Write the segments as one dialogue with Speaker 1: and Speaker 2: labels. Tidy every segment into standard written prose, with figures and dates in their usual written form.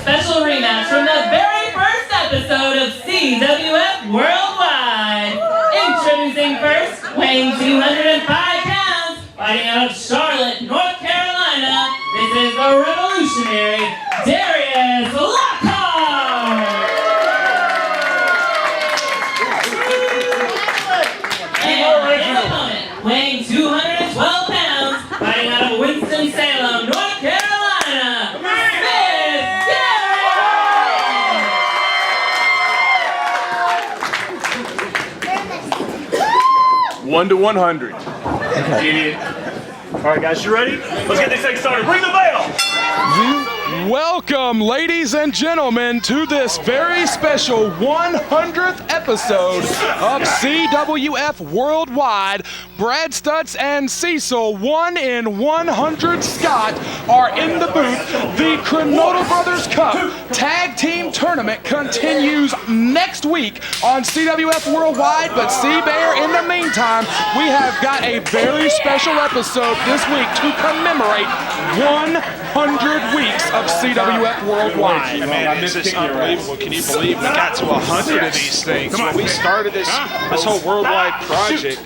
Speaker 1: Special rematch from the very first episode of CWF Worldwide. Introducing first, weighing 205 pounds, fighting out of Charlotte, North Carolina, this is the revolutionary Darius Lockhart. And his opponent, weighing 212 pounds, fighting out of Winston-Salem, North Carolina,
Speaker 2: 1 to 100. Idiot. All right, guys, you ready? Let's get this thing started. Ring the bell.
Speaker 3: Welcome, ladies and gentlemen, to this very special 100th episode of CWF Worldwide. Brad Stutts and Cecil, 1 in 100 Scott, are in the booth. The Cronoto Brothers Cup Tag Team Tournament continues next week on CWF Worldwide, but C-Bear, in the meantime, we have got a very special episode this week to commemorate 100 weeks of CWF Worldwide.
Speaker 4: Man, this is unbelievable. Can you believe we got to 100 of these things? When we started this whole worldwide project,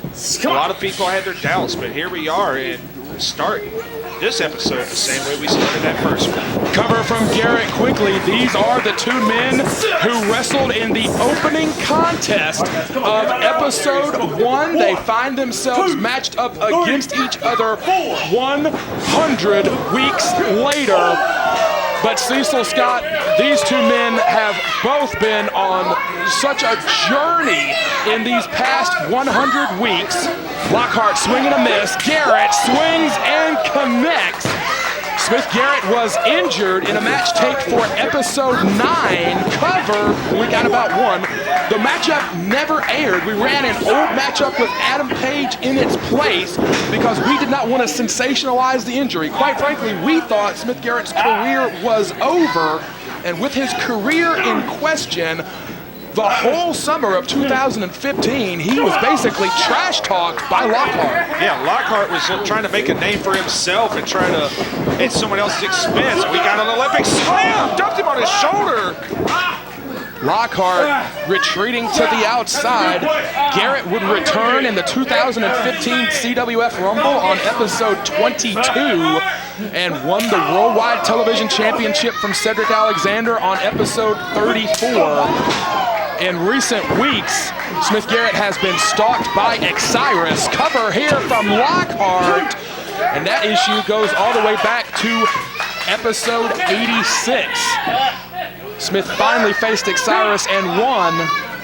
Speaker 4: a lot of people had their doubts, but here we are, and we're starting this episode the same way we started that first one.
Speaker 3: Cover from Garrett quickly. These are the two men who wrestled in the opening contest of episode 1. They find themselves matched up against each other 100 weeks later. But Cecil Scott, these two men have both been on such a journey in these past 100 weeks. Lockhart swing and a miss. Garrett swings and connects. Smith Garrett was injured in a match taped for episode 9. Cover, we got about 1. The matchup never aired. We ran an old matchup with Adam Page in its place because we did not want to sensationalize the injury. Quite frankly, we thought Smith Garrett's career was over, and with his career in question, the whole summer of 2015, he was basically trash talked by Lockhart.
Speaker 4: Yeah, Lockhart was trying to make a name for himself and trying to, at someone else's expense. We got an Olympic slam, dumped him on his shoulder.
Speaker 3: Lockhart retreating to the outside. Garrett would return in the 2015 CWF Rumble on episode 22 and won the Worldwide Television Championship from Cedric Alexander on episode 34. In recent weeks, Smith Garrett has been stalked by Osiris. Cover here from Lockhart. And that issue goes all the way back to episode 86. Smith finally faced Osiris and won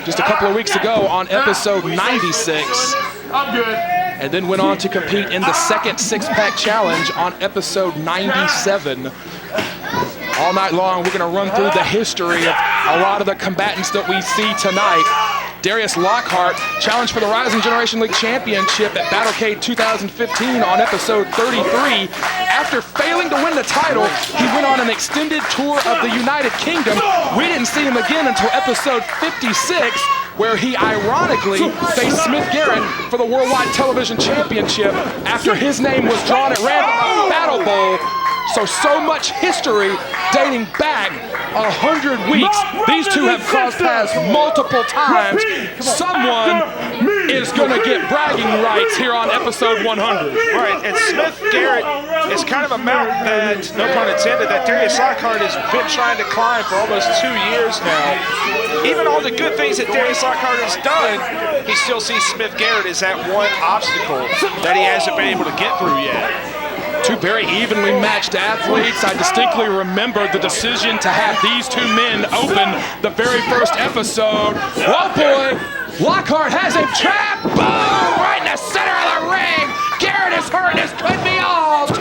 Speaker 3: just a couple of weeks ago on episode 96.
Speaker 2: I'm good.
Speaker 3: And then went on to compete in the second six-pack challenge on episode 97. All night long, we're going to run through the history of a lot of the combatants that we see tonight. Darius Lockhart challenged for the Rising Generation League Championship at Battlecade 2015 on episode 33. After failing to win the title, he went on an extended tour of the United Kingdom. We didn't see him again until episode 56, where he ironically faced Smith Garrett for the Worldwide Television Championship after his name was drawn at Randolph Battle Bowl. So much history dating back 100 weeks. These two have crossed paths multiple times. Someone is going to get bragging rights here on episode 100.
Speaker 4: Right, and Smith Garrett is kind of a mountain that, no pun intended, that Darius Lockhart has been trying to climb for almost 2 years now. Even all the good things that Darius Lockhart has done, he still sees Smith Garrett as that one obstacle that he hasn't been able to get through yet.
Speaker 3: Two very evenly matched athletes. I distinctly remember the decision to have these two men open the very first episode. Oh boy, Lockhart has him trapped. Boom! Right in the center of the ring. Garrett is hurt. This could be all two.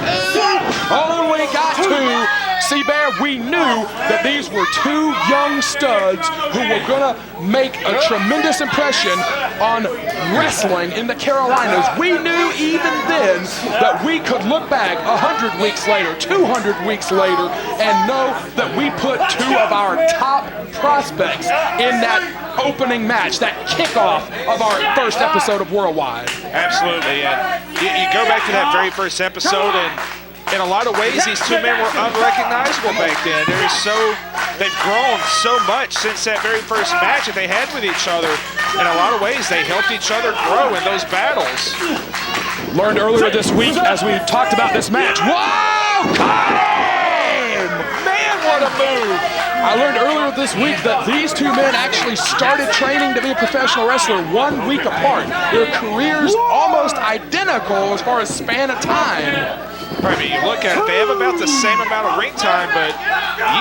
Speaker 3: Only got two. C-Bear, we knew that these were two young studs who were gonna make a tremendous impression on wrestling in the Carolinas. We knew even then that we could look back 100 weeks later, 200 weeks later, and know that we put two of our top prospects in that opening match, that kickoff of our first episode of Worldwide.
Speaker 4: Absolutely, and you go back to that very first episode, and in a lot of ways, these two men were unrecognizable back then. They've grown so much since that very first match that they had with each other. In a lot of ways, they helped each other grow in those battles.
Speaker 3: Learned earlier this week as we talked about this match. Whoa! Caught him! Man, what a move! I learned earlier this week that these two men actually started training to be a professional wrestler 1 week apart. Their careers almost identical as far as span of time.
Speaker 4: I mean, you look at it, they have about the same amount of ring time, but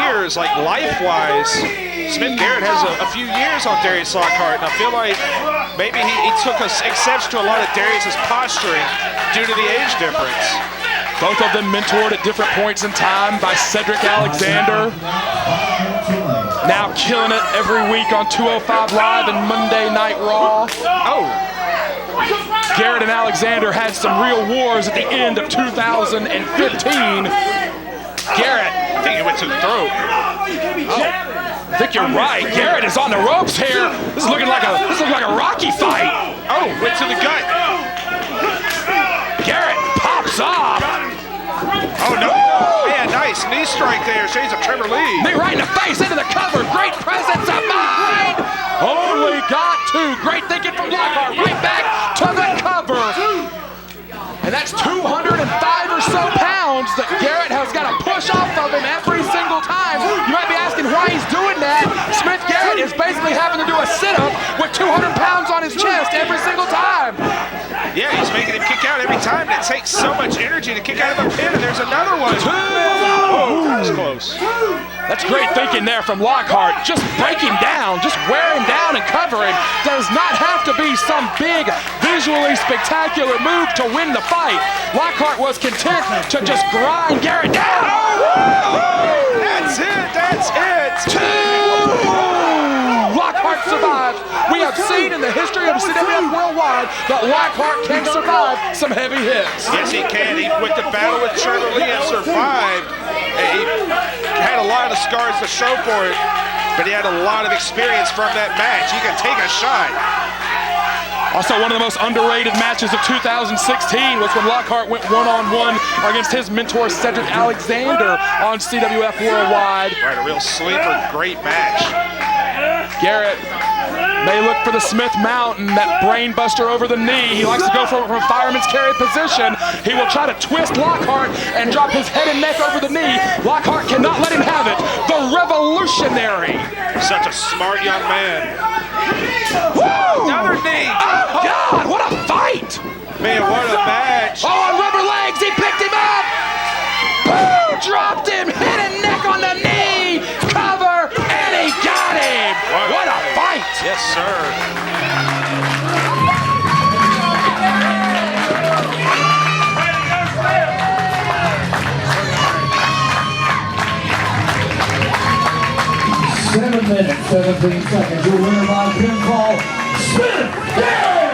Speaker 4: years, like life-wise, Smith Garrett has a few years on Darius Lockhart, and I feel like maybe he took exception to a lot of Darius's posturing due to the age difference.
Speaker 3: Both of them mentored at different points in time by Cedric Alexander. Now killing it every week on 205 Live and Monday Night Raw. Oh. Garrett and Alexander had some real wars at the end of 2015. Garrett,
Speaker 4: I think he went to the throat.
Speaker 3: I think you're right. Garrett is on the ropes here. This is looking like a Rocky fight.
Speaker 4: Oh, went to the gut.
Speaker 3: Garrett pops off.
Speaker 4: Oh no! Man, nice knee strike there. Shades of Trevor Lee.
Speaker 3: Knee right in the face, into the cover. Great presence of mind. Only got two. Great thinking from Lockhart. Right back to the cover. And that's 205 or so pounds that Garrett has got to push off of him every single time. You might be asking why he's doing that. Smith Garrett is basically having to do a sit-up with 200 pounds on his chest every single time.
Speaker 4: Yeah, he's making him kick out every time, and it takes so much energy to kick out of the pin, and there's another one. Oh, that was close.
Speaker 3: That's great thinking there from Lockhart. Just breaking down, just wearing down and covering. Does not have to be some big, visually spectacular move to win the fight. Lockhart was content to just grind Garrett down.
Speaker 4: Oh, that's it, that's it.
Speaker 3: Two! Lockhart survives. We have seen in the history of CWF Worldwide that Lockhart can survive some heavy hits.
Speaker 4: Yes, he can. He went to battle with Trevor Lee and survived. He had a lot of scars to show for it, but he had a lot of experience from that match. He can take a shot.
Speaker 3: Also, one of the most underrated matches of 2016 was when Lockhart went one-on-one against his mentor, Cedric Alexander, on CWF Worldwide.
Speaker 4: Right, a real sleeper, great match.
Speaker 3: Garrett may look for the Smith Mountain, that brain buster over the knee. He likes to go from a fireman's carry position. He will try to twist Lockhart and drop his head and neck over the knee. Lockhart cannot let him have it. The revolutionary.
Speaker 4: Such a smart young man.
Speaker 3: Woo!
Speaker 4: Another knee.
Speaker 3: Oh, God, what a fight.
Speaker 4: Man, what a match.
Speaker 3: Oh, on rubber legs, he picked him up. Boom, dropped him, head and neck on the knee. Cover, and he got him. What a fight.
Speaker 4: Yes, sir.
Speaker 5: 7 minutes, 17 seconds. Your winner by pinfall, Smith Garrett!